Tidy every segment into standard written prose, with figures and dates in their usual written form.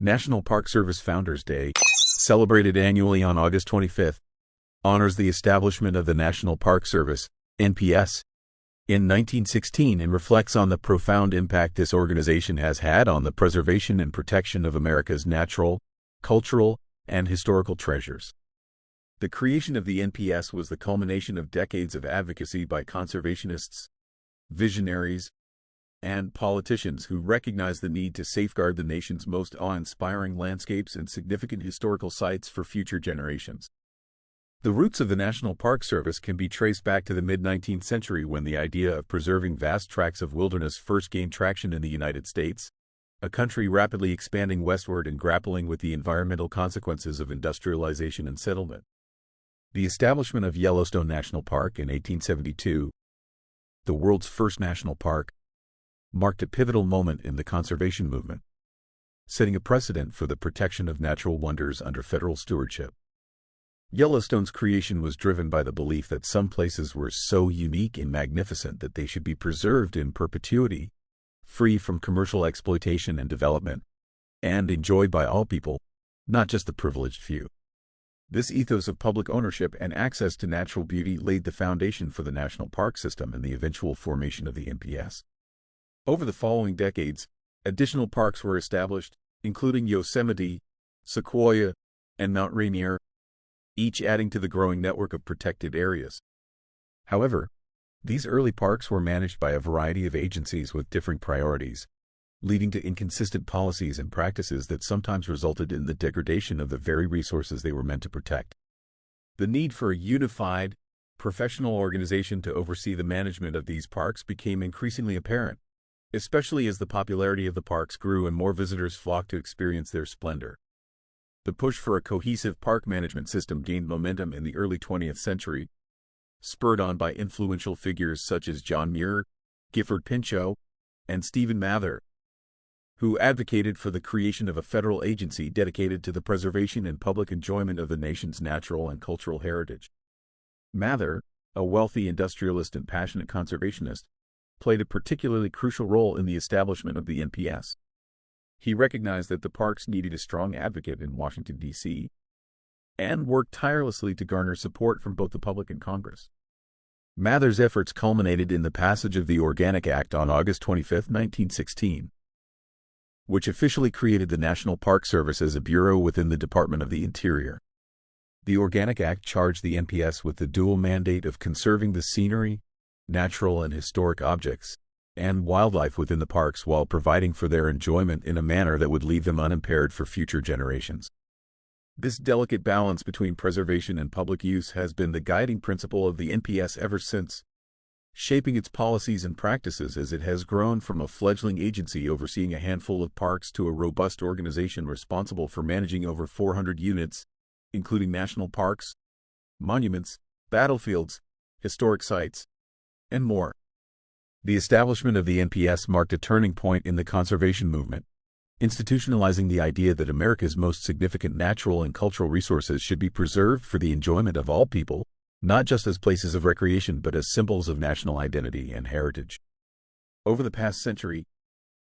National Park Service Founders Day, celebrated annually on August 25th, honors the establishment of the National Park Service, NPS, in 1916 and reflects on the profound impact this organization has had on the preservation and protection of America's natural, cultural, and historical treasures. The creation of the NPS was the culmination of decades of advocacy by conservationists, visionaries, and politicians who recognized the need to safeguard the nation's most awe-inspiring landscapes and significant historical sites for future generations. The roots of the National Park Service can be traced back to the mid-19th century when the idea of preserving vast tracts of wilderness first gained traction in the United States, a country rapidly expanding westward and grappling with the environmental consequences of industrialization and settlement. The establishment of Yellowstone National Park in 1872, the world's first national park, marked a pivotal moment in the conservation movement, setting a precedent for the protection of natural wonders under federal stewardship. Yellowstone's creation was driven by the belief that some places were so unique and magnificent that they should be preserved in perpetuity, free from commercial exploitation and development, and enjoyed by all people, not just the privileged few. This ethos of public ownership and access to natural beauty laid the foundation for the national park system and the eventual formation of the NPS. Over the following decades, additional parks were established, including Yosemite, Sequoia, and Mount Rainier, each adding to the growing network of protected areas. However, these early parks were managed by a variety of agencies with differing priorities, leading to inconsistent policies and practices that sometimes resulted in the degradation of the very resources they were meant to protect. The need for a unified, professional organization to oversee the management of these parks became increasingly apparent, especially as the popularity of the parks grew and more visitors flocked to experience their splendor. The push for a cohesive park management system gained momentum in the early 20th century, spurred on by influential figures such as John Muir, Gifford Pinchot, and Stephen Mather, who advocated for the creation of a federal agency dedicated to the preservation and public enjoyment of the nation's natural and cultural heritage. Mather, a wealthy industrialist and passionate conservationist, played a particularly crucial role in the establishment of the NPS. He recognized that the parks needed a strong advocate in Washington, D.C., and worked tirelessly to garner support from both the public and Congress. Mather's efforts culminated in the passage of the Organic Act on August 25, 1916, which officially created the National Park Service as a bureau within the Department of the Interior. The Organic Act charged the NPS with the dual mandate of conserving the scenery, natural and historic objects, and wildlife within the parks while providing for their enjoyment in a manner that would leave them unimpaired for future generations. This delicate balance between preservation and public use has been the guiding principle of the NPS ever since, shaping its policies and practices as it has grown from a fledgling agency overseeing a handful of parks to a robust organization responsible for managing over 400 units, including national parks, monuments, battlefields, historic sites, and more. The establishment of the NPS marked a turning point in the conservation movement, institutionalizing the idea that America's most significant natural and cultural resources should be preserved for the enjoyment of all people, not just as places of recreation but as symbols of national identity and heritage. Over the past century,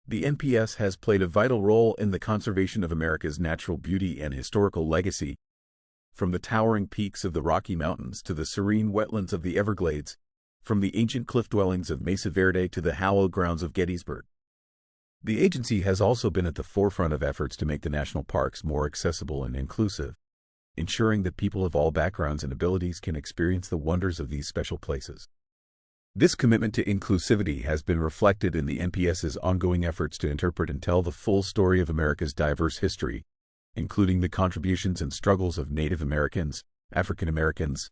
the NPS has played a vital role in the conservation of America's natural beauty and historical legacy, from the towering peaks of the Rocky Mountains to the serene wetlands of the Everglades, from the ancient cliff dwellings of Mesa Verde to the hallowed grounds of Gettysburg. The agency has also been at the forefront of efforts to make the national parks more accessible and inclusive, ensuring that people of all backgrounds and abilities can experience the wonders of these special places. This commitment to inclusivity has been reflected in the NPS's ongoing efforts to interpret and tell the full story of America's diverse history, including the contributions and struggles of Native Americans, African Americans,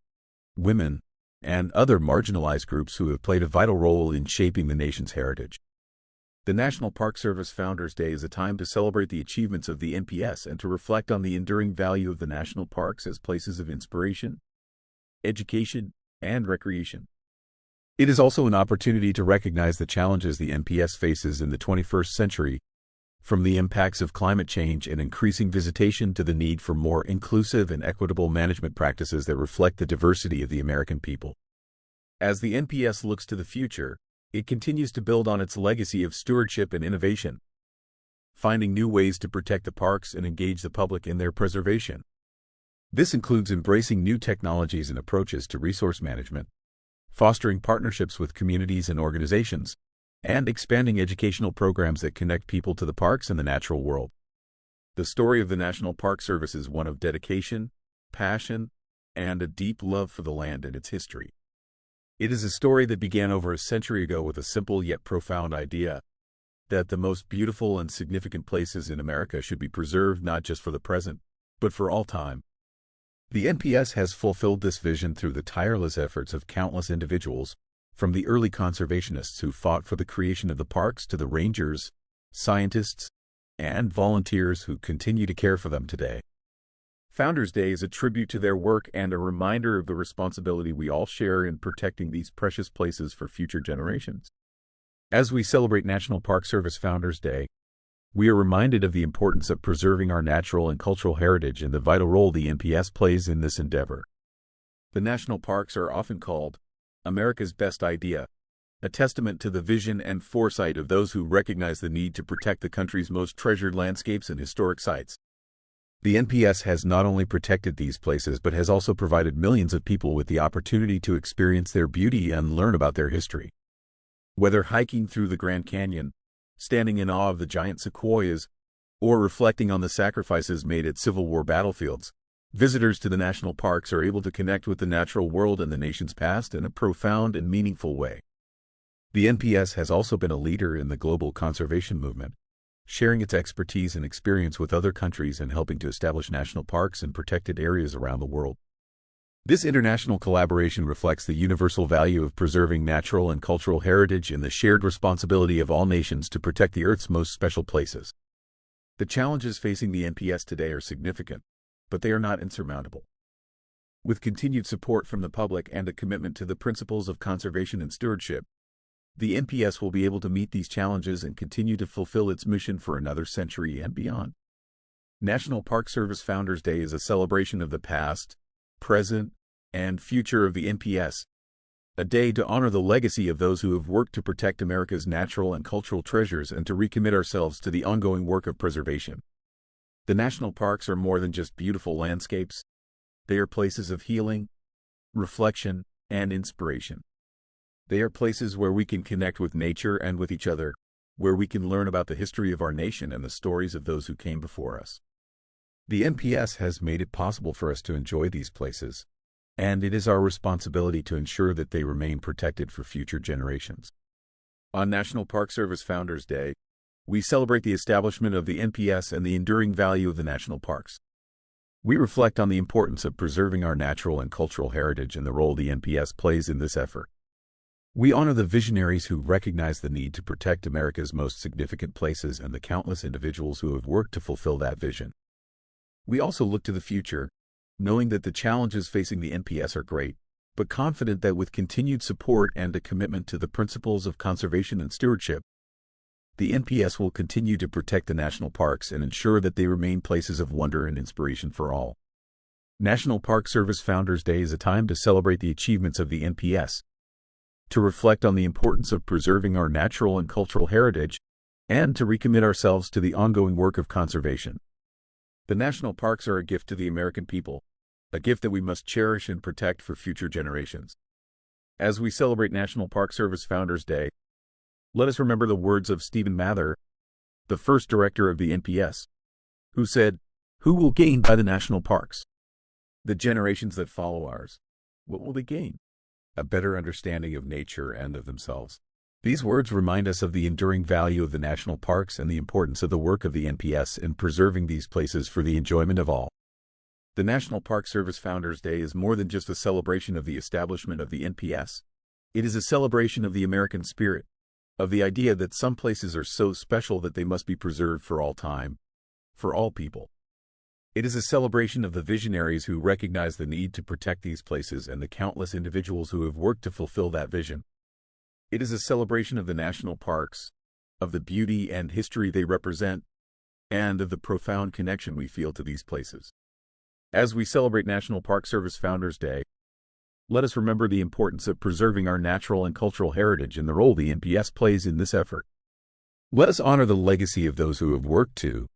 women, and other marginalized groups who have played a vital role in shaping the nation's heritage. The National Park Service Founders Day is a time to celebrate the achievements of the NPS and to reflect on the enduring value of the national parks as places of inspiration, education, and recreation. It is also an opportunity to recognize the challenges the NPS faces in the 21st century, from the impacts of climate change and increasing visitation to the need for more inclusive and equitable management practices that reflect the diversity of the American people. As the NPS looks to the future, it continues to build on its legacy of stewardship and innovation, finding new ways to protect the parks and engage the public in their preservation. This includes embracing new technologies and approaches to resource management, fostering partnerships with communities and organizations, and expanding educational programs that connect people to the parks and the natural world. The story of the National Park Service is one of dedication, passion, and a deep love for the land and its history. It is a story that began over a century ago with a simple yet profound idea that the most beautiful and significant places in America should be preserved not just for the present, but for all time. The NPS has fulfilled this vision through the tireless efforts of countless individuals, from the early conservationists who fought for the creation of the parks to the rangers, scientists, and volunteers who continue to care for them today. Founders Day is a tribute to their work and a reminder of the responsibility we all share in protecting these precious places for future generations. As we celebrate National Park Service Founders Day, we are reminded of the importance of preserving our natural and cultural heritage and the vital role the NPS plays in this endeavor. The national parks are often called America's best idea, a testament to the vision and foresight of those who recognize the need to protect the country's most treasured landscapes and historic sites. The NPS has not only protected these places but has also provided millions of people with the opportunity to experience their beauty and learn about their history. Whether hiking through the Grand Canyon, standing in awe of the giant sequoias, or reflecting on the sacrifices made at Civil War battlefields, visitors to the national parks are able to connect with the natural world and the nation's past in a profound and meaningful way. The NPS has also been a leader in the global conservation movement, sharing its expertise and experience with other countries and helping to establish national parks in protected areas around the world. This international collaboration reflects the universal value of preserving natural and cultural heritage and the shared responsibility of all nations to protect the Earth's most special places. The challenges facing the NPS today are significant, but they are not insurmountable. With continued support from the public and a commitment to the principles of conservation and stewardship, the NPS will be able to meet these challenges and continue to fulfill its mission for another century and beyond. National Park Service Founders Day is a celebration of the past, present, and future of the NPS, a day to honor the legacy of those who have worked to protect America's natural and cultural treasures and to recommit ourselves to the ongoing work of preservation. The national parks are more than just beautiful landscapes. They are places of healing, reflection, and inspiration. They are places where we can connect with nature and with each other, where we can learn about the history of our nation and the stories of those who came before us. The NPS has made it possible for us to enjoy these places, and it is our responsibility to ensure that they remain protected for future generations. On National Park Service Founders Day, we celebrate the establishment of the NPS and the enduring value of the national parks. We reflect on the importance of preserving our natural and cultural heritage and the role the NPS plays in this effort. We honor the visionaries who recognize the need to protect America's most significant places and the countless individuals who have worked to fulfill that vision. We also look to the future, knowing that the challenges facing the NPS are great, but confident that with continued support and a commitment to the principles of conservation and stewardship, the NPS will continue to protect the national parks and ensure that they remain places of wonder and inspiration for all. National Park Service Founders Day is a time to celebrate the achievements of the NPS, to reflect on the importance of preserving our natural and cultural heritage, and to recommit ourselves to the ongoing work of conservation. The national parks are a gift to the American people, a gift that we must cherish and protect for future generations. As we celebrate National Park Service Founders Day, let us remember the words of Stephen Mather, the first director of the NPS, who said, "Who will gain by the national parks? The generations that follow ours. What will they gain? A better understanding of nature and of themselves." These words remind us of the enduring value of the national parks and the importance of the work of the NPS in preserving these places for the enjoyment of all. The National Park Service Founders Day is more than just a celebration of the establishment of the NPS. It is a celebration of the American spirit, of the idea that some places are so special that they must be preserved for all time, for all people. It is a celebration of the visionaries who recognize the need to protect these places and the countless individuals who have worked to fulfill that vision. It is a celebration of the national parks, of the beauty and history they represent, and of the profound connection we feel to these places. As we celebrate National Park Service Founders Day, let us remember the importance of preserving our natural and cultural heritage and the role the NPS plays in this effort. Let us honor the legacy of those who have worked to